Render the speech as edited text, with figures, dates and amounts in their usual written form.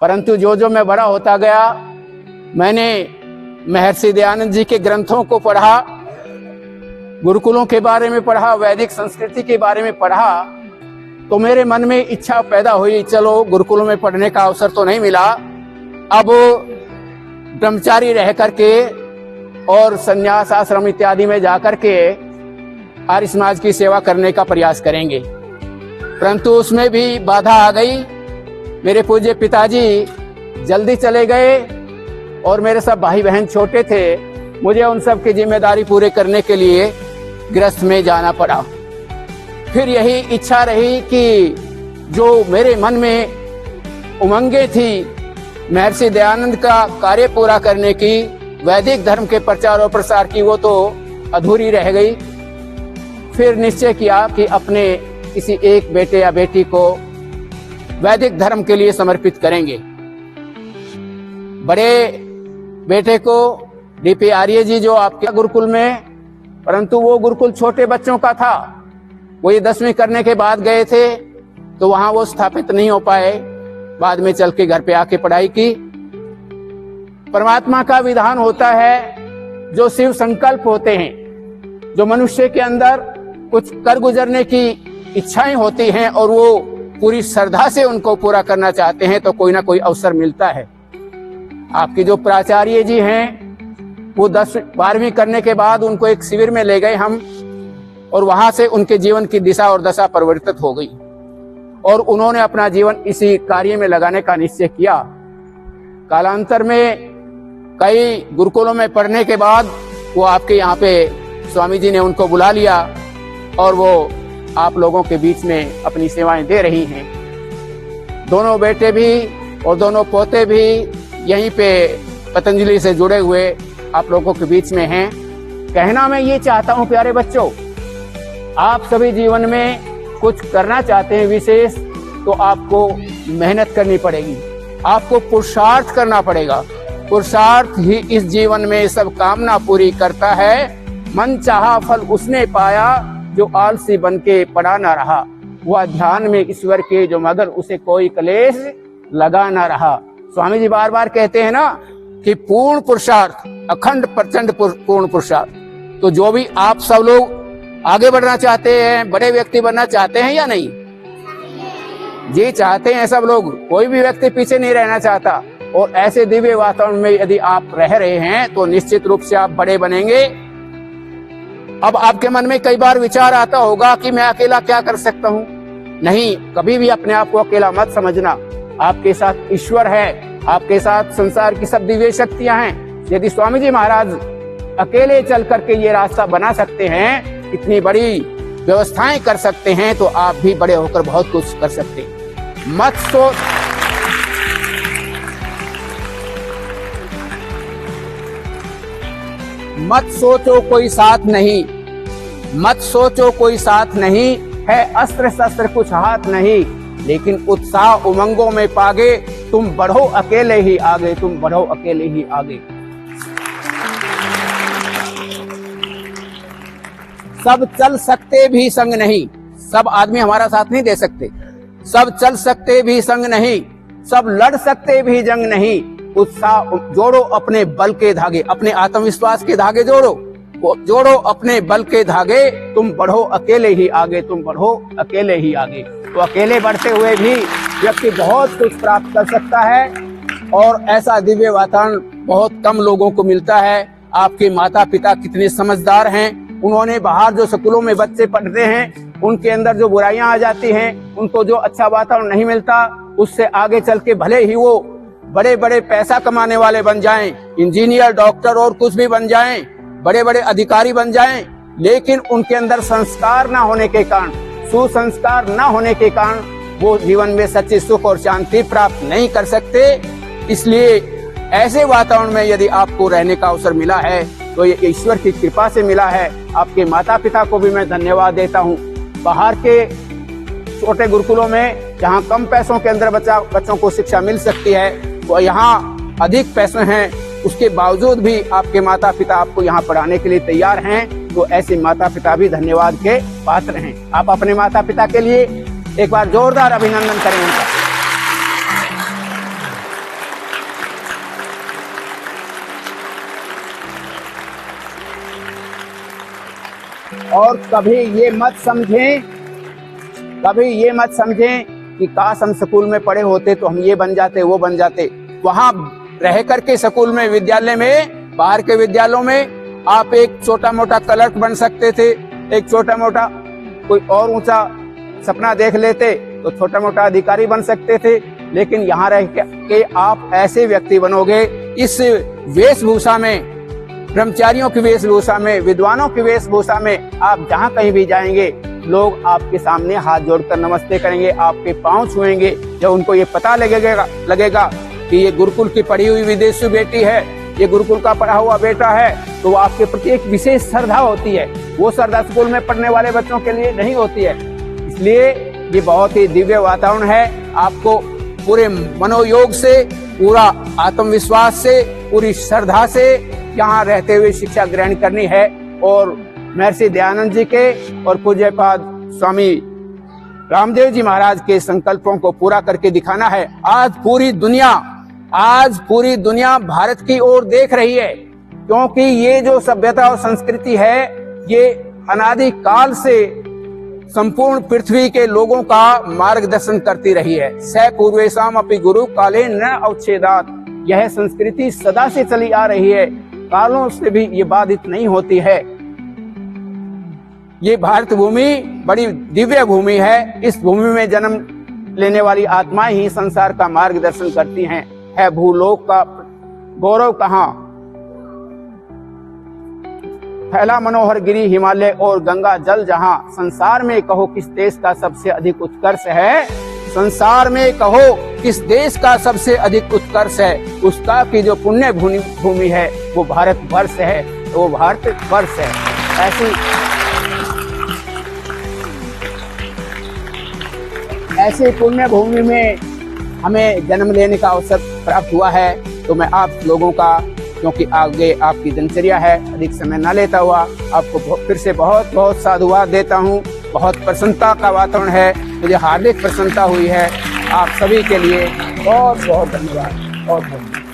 परंतु जो जो मैं बड़ा होता गया, मैंने महर्षि दयानंद जी के ग्रंथों को पढ़ा, गुरुकुलों के बारे में पढ़ा, वैदिक संस्कृति के बारे में पढ़ा, तो मेरे मन में इच्छा पैदा हुई, चलो गुरुकुलों में पढ़ने का अवसर तो नहीं मिला, अब ब्रह्मचारी रह करके और संन्यास आश्रम इत्यादि में जाकर के आर्य समाज की सेवा करने का प्रयास करेंगे। परंतु उसमें भी बाधा आ गई। मेरे पूज्य पिताजी जल्दी चले गए और मेरे सब भाई बहन छोटे थे, मुझे उन सब की जिम्मेदारी पूरे करने के लिए गृहस्थ में जाना पड़ा। फिर यही इच्छा रही कि जो मेरे मन में उमंगे थी महर्षि दयानंद का कार्य पूरा करने की, वैदिक धर्म के प्रचार और प्रसार की, वो तो अधूरी रह गई। फिर निश्चय किया कि अपने किसी एक बेटे या बेटी को वैदिक धर्म के लिए समर्पित करेंगे। बड़े बेटे को डीपी आर्य जी जो आपके गुरुकुल में, परंतु वो गुरुकुल छोटे बच्चों का था, वो ये 10वीं करने के बाद गए थे तो वहां वो स्थापित नहीं हो पाए, बाद में चल के घर पे आके पढ़ाई की। परमात्मा का विधान होता है, जो शिव संकल्प होते हैं, जो मनुष्य के अंदर कुछ कर गुजरने की इच्छाएं होती हैं और वो पूरी श्रद्धा से उनको पूरा करना चाहते हैं, तो कोई ना कोई अवसर मिलता है। आपके जो प्राचार्य जी हैं, वो 10वीं-12वीं करने के बाद उनको एक शिविर में ले गए हम, और वहां से उनके जीवन की दिशा और दशा परिवर्तित हो गई और उन्होंने अपना जीवन इसी कार्य में लगाने का निश्चय किया। कालांतर में कई गुरुकुलों में पढ़ने के बाद वो आपके यहाँ पे स्वामी जी ने उनको बुला लिया और वो आप लोगों के बीच में अपनी सेवाएं दे रही हैं। दोनों बेटे भी और दोनों पोते भी यहीं पे पतंजलि से जुड़े हुए आप लोगों के बीच में हैं। कहना मैं ये चाहता हूं प्यारे बच्चों, आप सभी जीवन में कुछ करना चाहते हैं विशेष, तो आपको मेहनत करनी पड़ेगी, आपको पुरुषार्थ करना पड़ेगा। पुरुषार्थ ही इस जीवन में सब कामना पूरी करता है। मन चाहा फल उसने पाया, जो आलसी बन के पड़ा न रहा। वह ध्यान में ईश्वर के जो मगर उसे कोई क्लेश लगा न रहा। स्वामी जी बार बार कहते हैं ना कि पूर्ण पुरुषार्थ, अखंड प्रचंड पूर्ण पुरुषार्थ। तो जो भी आप सब लोग आगे बढ़ना चाहते हैं, बड़े व्यक्ति बनना चाहते हैं या नहीं? जी चाहते हैं सब लोग, कोई भी व्यक्ति पीछे नहीं रहना चाहता। और ऐसे दिव्य वातावरण में यदि आप रह रहे हैं तो निश्चित रूप से आप बड़े बनेंगे। अब आपके मन में कई बार विचार आता होगा कि मैं अकेला क्या कर सकता हूँ। नहीं, कभी भी अपने आप को अकेला मत समझना। आपके साथ ईश्वर है, आपके साथ संसार की सब दिव्य शक्तियां हैं। यदि स्वामी जी महाराज अकेले चल करके ये रास्ता बना सकते हैं, इतनी बड़ी व्यवस्थाएं कर सकते हैं, तो आप भी बड़े होकर बहुत कुछ कर सकते हैं। मत सोचो कोई साथ नहीं, मत सोचो कोई साथ नहीं है, अस्त्र शस्त्र कुछ हाथ नहीं, लेकिन उत्साह उमंगों में पागे, तुम बढ़ो अकेले ही आगे, तुम बढ़ो अकेले ही आगे। सब चल सकते भी संग नहीं, सब आदमी हमारा साथ नहीं दे सकते। सब चल सकते भी संग नहीं, सब लड़ सकते भी जंग नहीं। उत्साह जोड़ो अपने बल के धागे, अपने आत्मविश्वास के धागे जोड़ो अपने बल के धागे, तुम बढ़ो अकेले ही आगे, तुम बढ़ो अकेले ही आगे। तो अकेले बढ़ते हुए भी व्यक्ति बहुत कुछ प्राप्त कर सकता है और ऐसा दिव्य वातावरण बहुत कम लोगों को मिलता है। आपके माता पिता कितने समझदार हैं, उन्होंने बाहर जो स्कूलों में बच्चे पढ़ते हैं, उनके अंदर जो बुराइयां आ जाती हैं, उनको जो अच्छा वातावरण नहीं मिलता, उससे आगे चल के भले ही वो बड़े बड़े पैसा कमाने वाले बन जाएं, इंजीनियर, डॉक्टर और कुछ भी बन जाएं, बड़े बड़े अधिकारी बन जाएं, लेकिन उनके अंदर संस्कार ना होने के कारण, सुसंस्कार ना होने के कारण वो जीवन में सच्ची सुख और शांति प्राप्त नहीं कर सकते। इसलिए ऐसे वातावरण में यदि आपको रहने का अवसर मिला है तो ये ईश्वर की कृपा से मिला है। आपके माता पिता को भी मैं धन्यवाद देता हूँ। बाहर के छोटे गुरुकुलों में जहाँ कम पैसों के अंदर बच्चों को शिक्षा मिल सकती है, वो यहाँ अधिक पैसे हैं, उसके बावजूद भी आपके माता पिता आपको यहाँ पढ़ाने के लिए तैयार हैं। तो ऐसे माता पिता भी धन्यवाद के पात्र हैं। आप अपने माता पिता के लिए एक बार जोरदार अभिनंदन करें उनका। और कभी ये मत समझें कि काश हम स्कूल में पढ़े होते तो हम ये बन जाते वो बन जाते। वहां रह करके स्कूल में, विद्यालय में, बाहर के विद्यालयों में आप एक छोटा मोटा क्लर्क बन सकते थे, एक छोटा मोटा कोई और ऊंचा सपना देख लेते तो छोटा मोटा अधिकारी बन सकते थे। लेकिन यहाँ रह के आप ऐसे व्यक्ति बनोगे, इस वेशभूषा में, ब्रह्मचारियों की वेशभूषा में, विद्वानों की वेशभूषा में आप जहाँ कहीं भी जाएंगे लोग आपके सामने हाथ जोड़कर नमस्ते करेंगे, आपके पांव छुएंगे। जब उनको ये पता लगेगा कि ये गुरुकुल की पढ़ी हुई विदेशी बेटी है, ये गुरुकुल का पढ़ा हुआ बेटा है, तो आपके प्रति एक विशेष श्रद्धा होती है। वो श्रद्धा स्कूल में पढ़ने वाले बच्चों के लिए नहीं होती है। इसलिए ये बहुत ही दिव्य वातावरण है। आपको पूरे मनोयोग से, पूरा आत्मविश्वास से, पूरी श्रद्धा से यहाँ रहते हुए शिक्षा ग्रहण करनी है और महर्षि दयानंद जी के और पूज्यपाद स्वामी रामदेव जी महाराज के संकल्पों को पूरा करके दिखाना है। आज पूरी दुनिया भारत की ओर देख रही है, क्योंकि ये जो सभ्यता और संस्कृति है ये अनादि काल से संपूर्ण पृथ्वी के लोगों का मार्गदर्शन करती रही है। स पूर्वेशाम अपि गुरु काले न अवच्छेदात्, यह संस्कृति सदा से चली आ रही है, कालों से भी ये बाधित नहीं होती है। ये भारत भूमि बड़ी दिव्य भूमि है। इस भूमि में जन्म लेने वाली आत्माएं ही संसार का मार्गदर्शन करती हैं। है भूलोक का गौरव कहाँ, फैला मनोहर गिरी हिमालय और गंगा जल जहां, संसार में कहो किस देश का सबसे अधिक उत्कर्ष है, संसार में कहो किस देश का सबसे अधिक उत्कर्ष है, उसका की जो पुण्य भूमि है वो भारत वर्ष है, वो भारत वर्ष है। ऐसी पुण्य भूमि में हमें जन्म लेने का अवसर प्राप्त हुआ है। तो मैं आप लोगों का, क्योंकि आगे आपकी दिनचर्या है, अधिक समय न लेता हुआ आपको फिर से बहुत बहुत साधुवाद देता हूँ। बहुत प्रसन्नता का वातावरण है, मुझे हार्दिक प्रसन्नता हुई है। आप सभी के लिए बहुत बहुत धन्यवाद। बहुत धन्यवाद।